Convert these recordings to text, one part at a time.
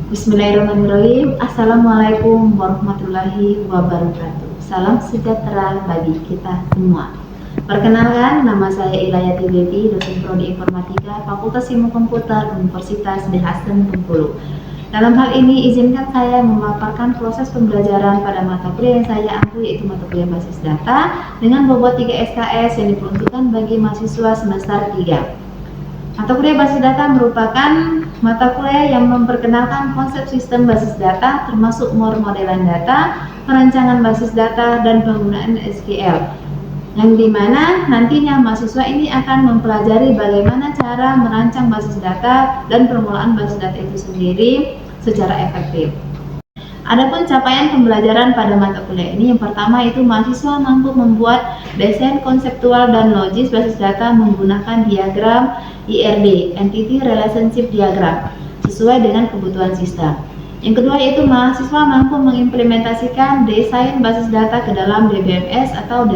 Bismillahirrahmanirrahim. Assalamualaikum warahmatullahi wabarakatuh. Salam sejahtera bagi kita semua. Perkenalkan, nama saya Ilayati Devi, dosen Prodi Informatika Fakultas Ilmu Komputer Universitas Dr. Hasan Bengkulu. Dalam hal ini, izinkan saya memaparkan proses pembelajaran pada mata kuliah yang saya ampu, yaitu mata kuliah basis data dengan bobot 3 SKS yang diperuntukkan bagi mahasiswa semester 3. Mata kuliah basis data merupakan mata kuliah yang memperkenalkan konsep sistem basis data, termasuk modelan data, perancangan basis data, dan penggunaan SQL, yang dimana nantinya mahasiswa ini akan mempelajari bagaimana cara merancang basis data dan permulaan basis data itu sendiri secara efektif. Adapun capaian pembelajaran pada mata kuliah ini, yang pertama itu mahasiswa mampu membuat desain konseptual dan logis basis data menggunakan diagram IRD, Entity Relationship Diagram, sesuai dengan kebutuhan sistem. Yang kedua yaitu mahasiswa mampu mengimplementasikan desain basis data ke dalam DBMS atau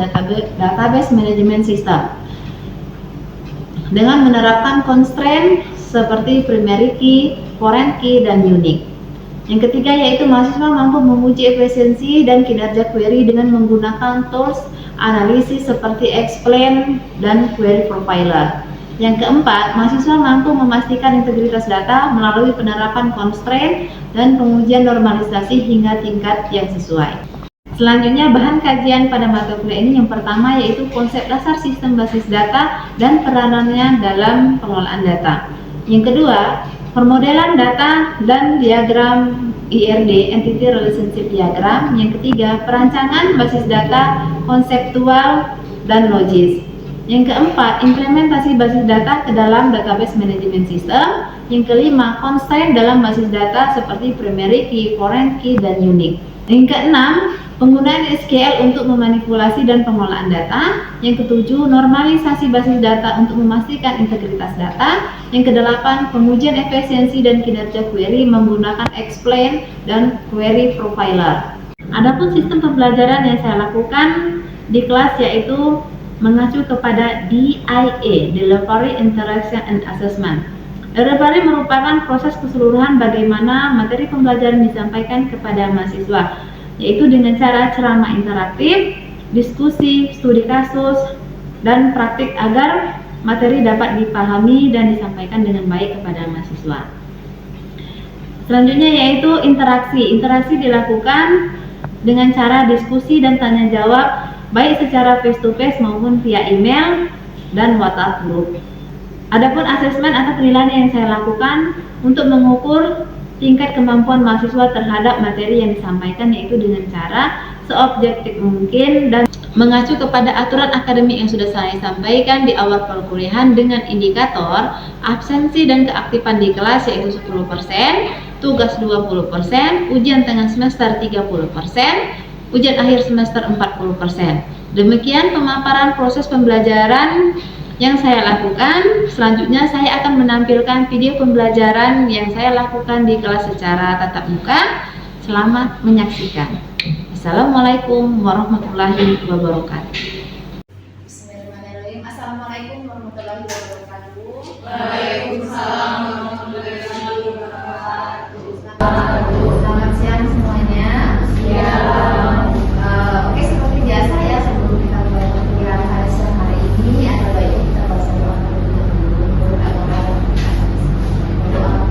Database Management System dengan menerapkan constraint seperti primary key, foreign key, dan unique. Yang ketiga yaitu mahasiswa mampu menguji efisiensi dan kinerja query dengan menggunakan tools analisis seperti Explain dan Query Profiler. Yang keempat, mahasiswa mampu memastikan integritas data melalui penerapan constraint dan pengujian normalisasi hingga tingkat yang sesuai. Selanjutnya, bahan kajian pada mata kuliah ini yang pertama yaitu konsep dasar sistem basis data dan peranannya dalam pengelolaan data. Yang kedua, permodelan data dan diagram IRD, Entity Relationship Diagram. Yang ketiga, perancangan basis data konseptual dan logis. Yang keempat, implementasi basis data ke dalam Database Management System. Yang kelima, constraint dalam basis data seperti primary key, foreign key, dan unique. Yang keenam, penggunaan SQL untuk memanipulasi dan pengelolaan data. Yang ketujuh, normalisasi basis data untuk memastikan integritas data. Yang kedelapan, pengujian efisiensi dan kinerja query menggunakan Explain dan Query Profiler. Adapun sistem pembelajaran yang saya lakukan di kelas yaitu mengacu kepada DIA, Delivery, Interaction, and Assessment. Delivery merupakan proses keseluruhan bagaimana materi pembelajaran disampaikan kepada mahasiswa, yaitu dengan cara ceramah interaktif, diskusi, studi kasus, dan praktik agar materi dapat dipahami dan disampaikan dengan baik kepada mahasiswa. Selanjutnya yaitu interaksi. Interaksi dilakukan dengan cara diskusi dan tanya jawab baik secara face to face maupun via email dan WhatsApp group. Adapun asesmen atau penilaian yang saya lakukan untuk mengukur tingkat kemampuan mahasiswa terhadap materi yang disampaikan yaitu dengan cara seobjektif mungkin dan mengacu kepada aturan akademik yang sudah saya sampaikan di awal perkuliahan dengan indikator absensi dan keaktifan di kelas yaitu 10%, tugas 20%, ujian tengah semester 30%, ujian akhir semester 40%. Demikian pemaparan proses pembelajaran yang saya lakukan. Selanjutnya saya akan menampilkan video pembelajaran yang saya lakukan di kelas secara tatap muka. Selamat menyaksikan. Assalamualaikum warahmatullahi wabarakatuh. Bismillahirrahmanirrahim. Assalamualaikum warahmatullahi wabarakatuh. Waalaikumsalam warahmatullahi wabarakatuh. Selamat siang semuanya. Oke, seperti biasa ya, sebelum kita mulai perkuliahan pada siang hari ini, ada baiknya kita baca doa terlebih dahulu atau doa.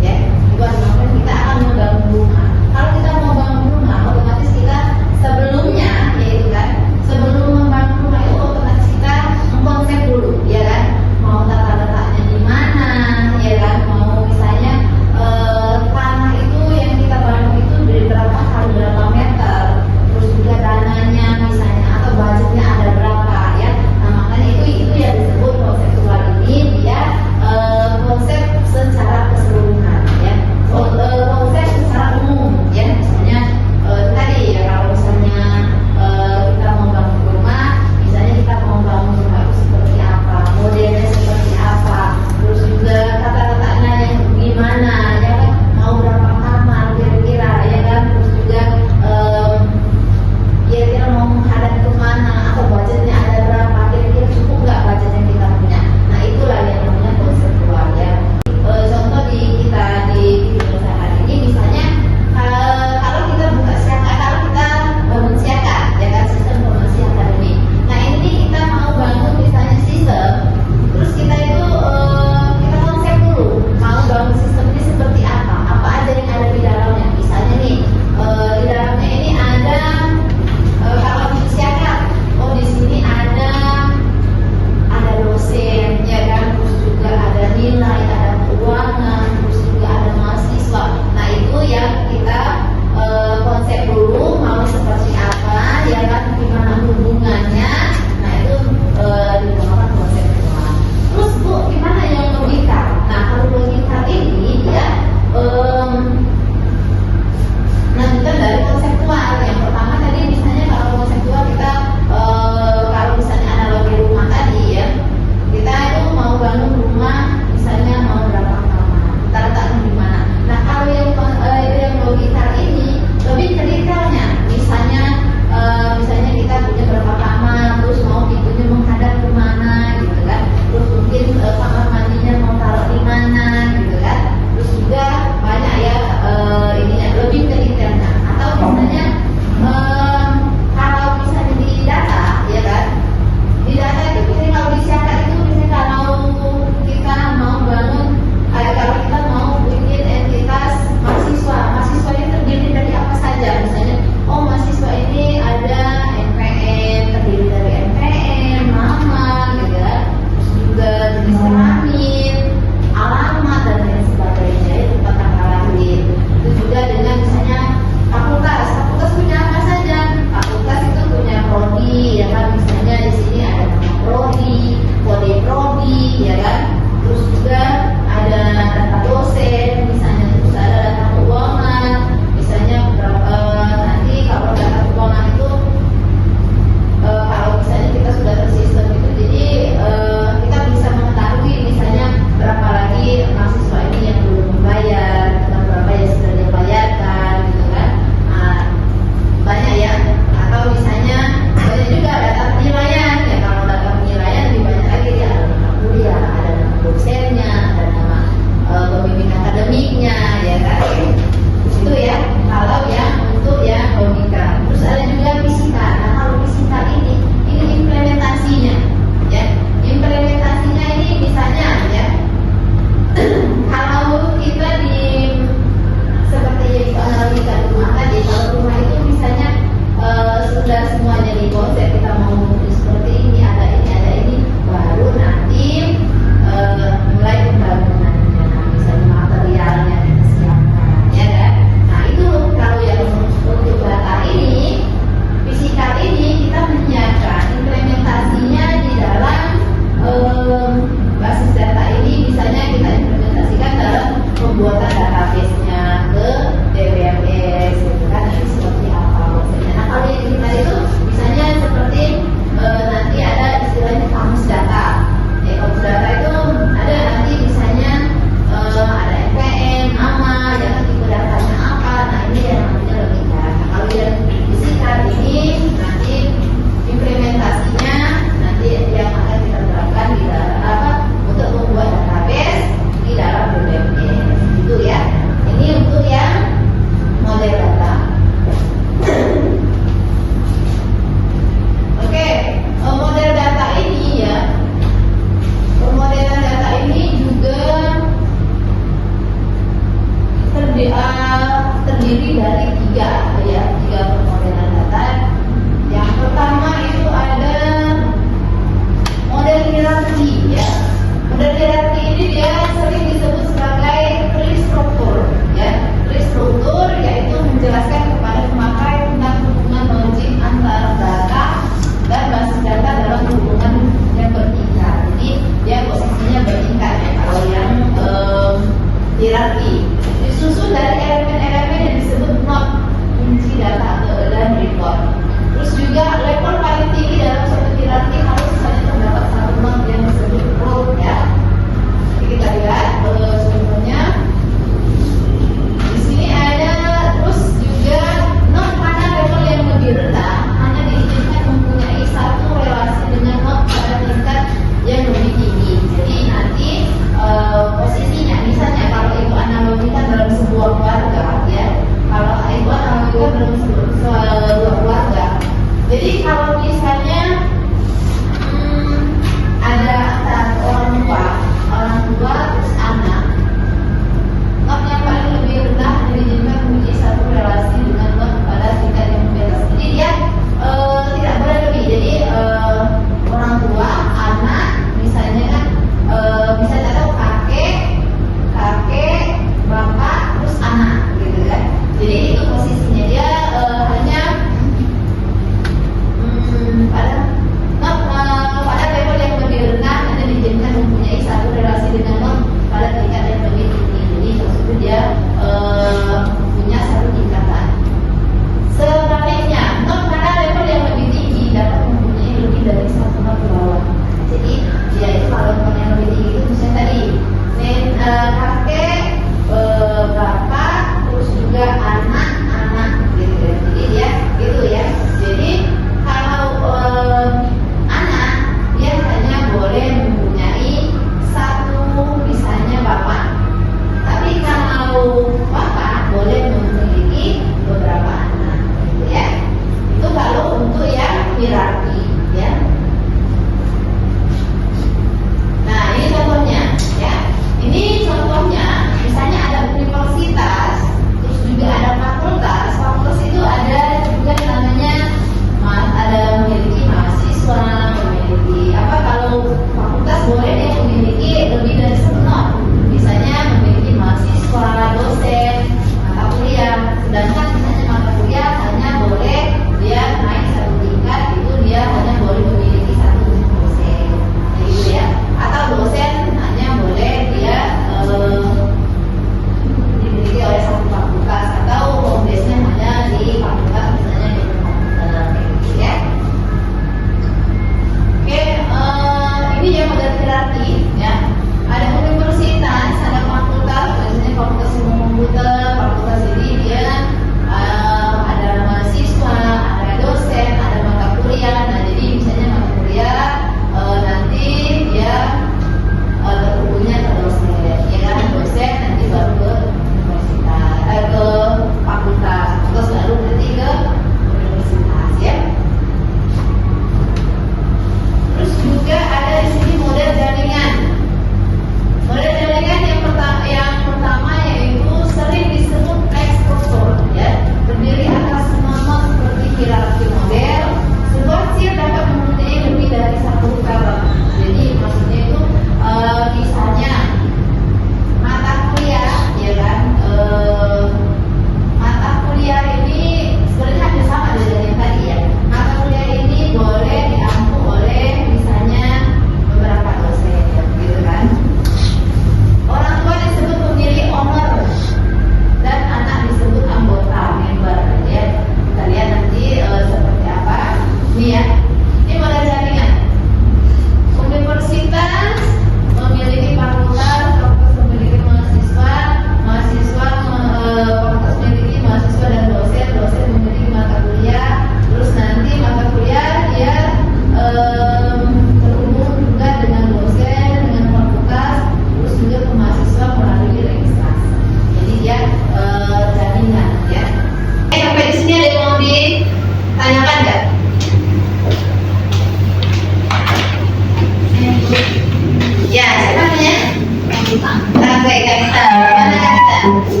Baik, Kak Nita. Gimana Kak Nita?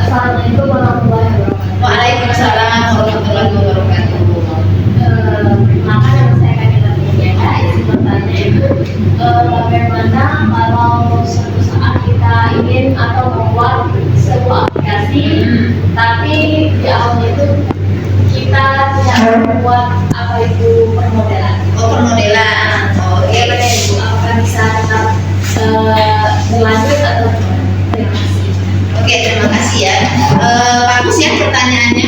Assalamualaikum warahmatullahi wabarakatuh. Waalaikumsalam warahmatullahi wabarakatuh. Maka nama saya Kanita Tiara. Isi pertanyaan itu bagaimana kalau suatu saat kita ingin atau membuat sebuah aplikasi, tapi di awalnya itu kita tidak membuat apa itu permodelan. Oh, permodelan. Oh, iya benar Ibu. Apakah bisa tetap berlanjut atau terima kasih. Oke, terima kasih ya. Bagus ya pertanyaannya.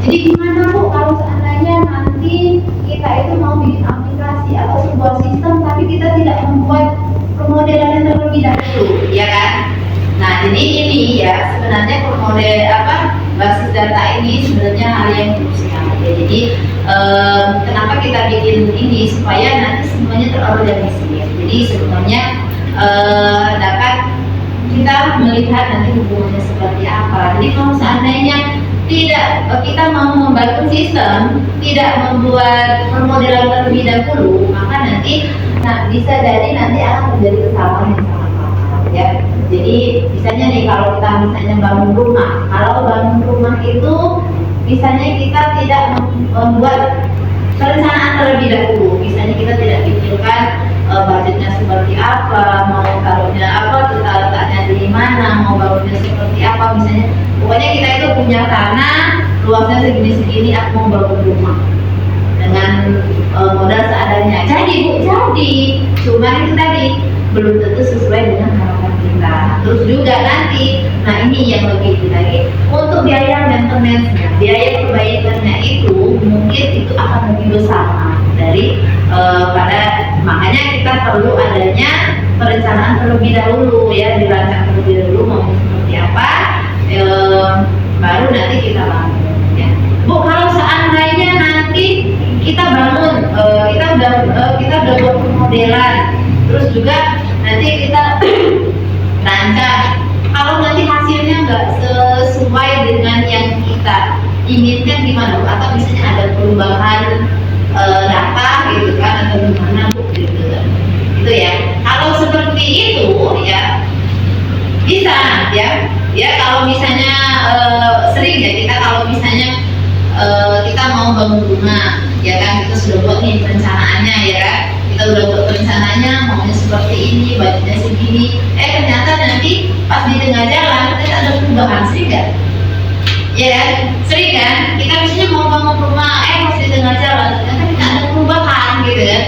Jadi gimana Bu kalau seandainya nanti kita itu mau bikin aplikasi atau sebuah sistem tapi kita tidak membuat permodelan terlebih dahulu, ya kan? Nah, jadi ini ya sebenarnya basis data ini sebenarnya hal yang krusial. Ya, jadi kenapa kita bikin ini supaya nanti semuanya terorganisir. Jadi sebenarnya dapat kita melihat nanti hubungannya seperti apa. Jadi kalau seandainya kita mau membangun sistem, tidak membuat permodelan terlebih dahulu, maka nanti bisa jadi nanti akan terjadi kesalahan yang sangat fatal ya. Jadi misalnya nih kalau kita misalnya bangun rumah itu misalnya kita tidak membuat perencanaan terlebih dahulu. Misalnya kita tidak pikirkan budgetnya seperti apa, mau taruhnya apa, kita letaknya di mana, mau bangunnya seperti apa. Misalnya, pokoknya kita itu punya tanah luasnya segini-segini, aku mau bangun rumah dengan modal seadanya. Jadi Bu, jadi cuma itu tadi belum tentu sesuai dengan harapan kita. Terus juga nanti, nah ini yang lebih lagi untuk biaya maintenance-nya, biaya perbaikannya itu mungkin itu akan lebih besar dari makanya kita perlu adanya perencanaan terlebih dahulu ya, dirancang terlebih dahulu mau seperti apa, baru nanti kita bangun ya. Bu, kalau seandainya nanti kita bangun, kita udah buat pemodelan, terus juga nanti kita rancang, kalau nanti hasilnya nggak sesuai dengan yang kita inginkan gimana Bu? Atau misalnya ada perubahan data gitu kan, atau gimana Bu gitu kan. Itu ya. Kalau seperti itu ya bisa ya kalau misalnya sering ya kita kalau misalnya kita mau bangun rumah ya kan, kita sudah buat nih perencanaannya ya kan, kita udah buat perencananya maunya seperti ini, budgetnya segini, ternyata nanti pas di tengah jalan ternyata ada perubahan, sering nggak? Ya kan, sering kan, kita misalnya mau bangun rumah pas di tengah jalan ternyata kita ada perubahan gitu kan,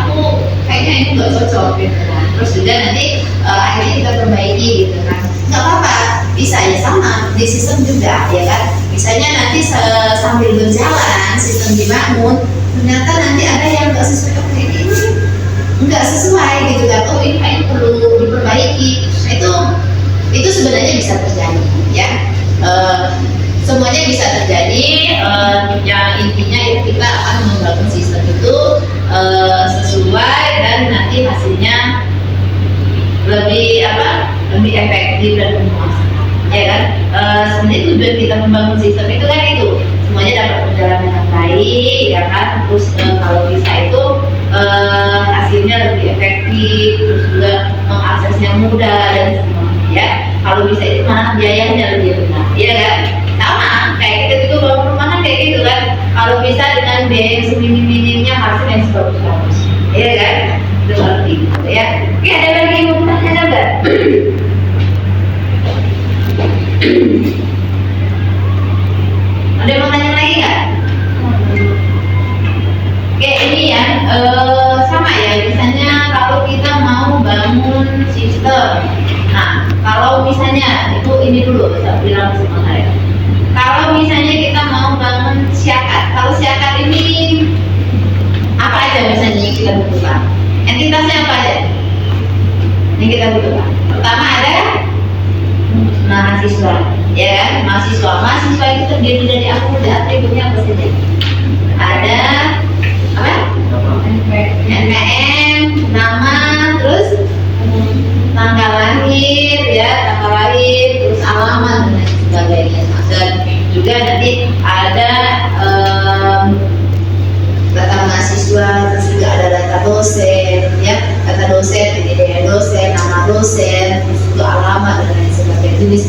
aku kayaknya ini nggak cocok gitu kan. Terus juga nanti akhirnya kita perbaiki gitu kan, nggak apa-apa, bisa ya sama di sistem juga ya kan. Misalnya nanti sambil berjalan sistem dibangun, ternyata nanti ada yang nggak sesuai, ini nggak sesuai gitu kan, oh ini kayaknya perlu diperbaiki. Itu sebenarnya bisa terjadi ya. Semuanya bisa terjadi. Yang intinya itu kita akan membangun sistem itu sesuai dan nanti hasilnya lebih efektif dan memuaskan ya kan. Sebenarnya tujuan kita membangun sistem itu kan itu semuanya dapat berjalan dengan baik ya kan. Terus kalau bisa itu hasilnya lebih efektif, terus juga mengaksesnya mudah dan semuanya ya. Kalau bisa itu malah biayanya lebih rendah ya kan. Sama kayak kita juga bangun rumah kan kayak gitu kan, kalau bisa dengan biaya yang seminim-minimnya hasil yang sebagus-bagus ya kan, seperti itu ya. Oke, ada lagi yang mau bertanya nggak? Ada yang mau tanya lagi nggak? Oke, ini ya sama ya, misalnya kalau kita mau bangun sistem, nah kalau misalnya ini dulu saya bilang sebenarnya, kalau misalnya kita mau bangun syakat, kalau syakat ini apa aja misalnya yang kita butuhkan, entitasnya apa aja yang kita butuhkan? Pertama ada mahasiswa ya kan, mahasiswa itu terdiri dari atributnya apa saja? Ada apa? NPM, nama, terus tanggal lahir ya, terus alamat dan lain sebagainya. Dan juga nanti ada data mahasiswa, terus juga ada data dosen ya, data dosen, pendidikan dosen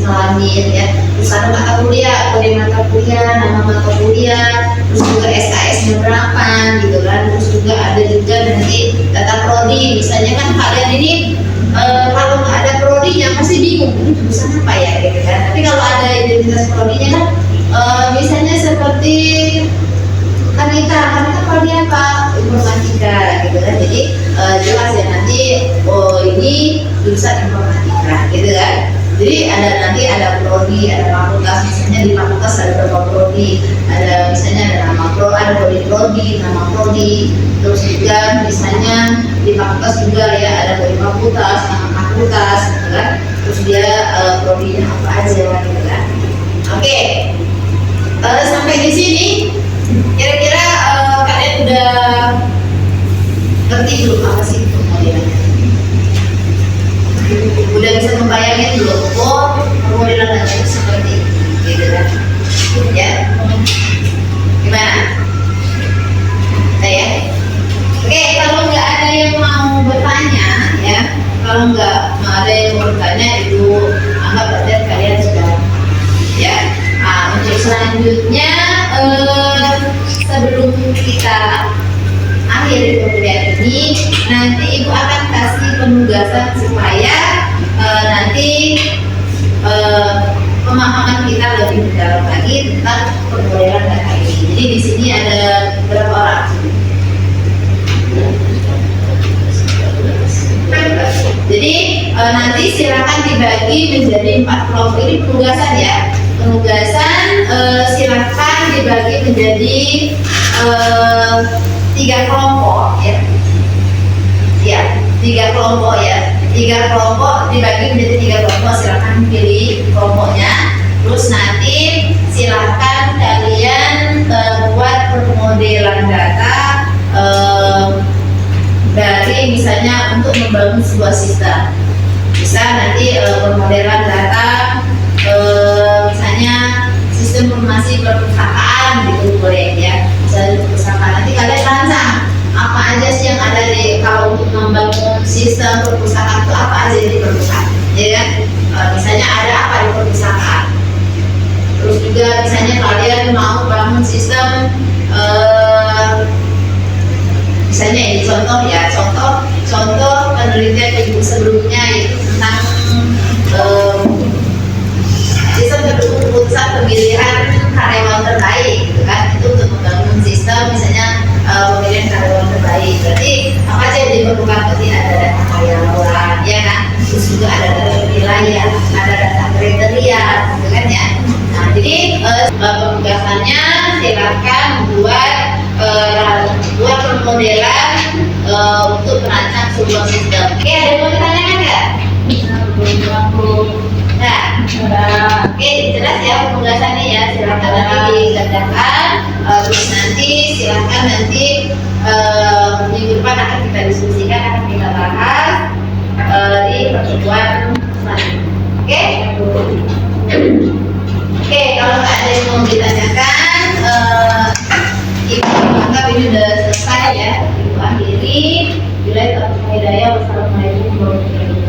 ngalamin ya. Terus ada mata kuliah, kode mata kuliah, nama mata kuliah, terus juga SKS-nya berapa gitu kan. Terus juga ada juga nanti data prodi. Misalnya kan kalian ini kalau nggak ada prodinya pasti bingung ini jurusan apa ya gitu kan. Tapi kalau ada identitas prodinya kan misalnya seperti Kanita prodi apa? Informatika gitu kan. Jadi jelas ya nanti ini jurusan informatika gitu kan. Jadi nanti ada prodi, ada fakultas, misalnya di fakultas ada beberapa prodi, ada misalnya ada ada prodi, nama prodi, terus juga misalnya di fakultas juga ya ada prodi fakultas, nama fakultas gitu kan. Terus dia prodinya apa aja gitu kan. Oke. Sampai di sini kira-kira kalian udah ngerti belum apa sih pemodelannya? Udah bisa membayangin belum? Oh, pemodelan data itu seperti ini, gitu kan? Ya, gimana? Nah, ya. Oke, kalau nggak ada yang mau bertanya, ya, kalau nggak ada yang mau bertanya itu anggap saja kalian sudah, ya. Untuk selanjutnya sebelum kita akhir kuliah ini, nanti ibu akan kasih penugasan supaya nanti pemahaman kita lebih mendalam lagi tentang pemodelan data ini. Jadi di sini ada berapa orang? Jadi nanti silakan dibagi menjadi 4 kelompok. Ini penugasan ya. Penugasan silakan dibagi menjadi 3 kelompok ya. Ya, 3 kelompok ya. 3 kelompok dibagi menjadi 3 kelompok. Silakan pilih kelompoknya. Terus nanti silakan kalian buat pemodelan data dari misalnya untuk membangun sebuah sistem. Bisa nanti pemodelan data misalnya sistem informasi perpustakaan gitu boleh ya. Misalnya perpustakaan nanti kalian rancang apa aja sih yang ada di kalau untuk membangun sistem perpustakaan itu apa aja di perpustakaan, ya kan? Misalnya ada apa di perpustakaan. Terus juga misalnya kalian mau bangun sistem misalnya ini contoh ya, contoh penelitian ibu sebelumnya itu tentang sistem keputusan pemilihan karyawan terbaik gitu kan. Itu untuk membangun sistem misalnya pemilihan karyawan terbaik. Berarti apa aja yang diperlukan? Berarti ada data karyawan ya kan, terus juga ada data penilaian, ada data kriteria gitu kan ya. Nah jadi penugasannya silakan buat pemodelan untuk merancang sebuah sistem. Oke, ada yang mau ditanyakan nggak? Nah, oke, jelas ya penugasannya ya. Silakan nanti dikerjakan. Terus nanti silakan nanti minggu depan akan kita diskusikan, akan kita bahas di pertemuan selanjutnya. Oke? Oke, kalau ada yang mau ditanyakan, Ibu anggap ini udah selesai ya. Ibu akhiri. Bila itu hidayah. Wassalamualaikum warahmatullahi wabarakatuh.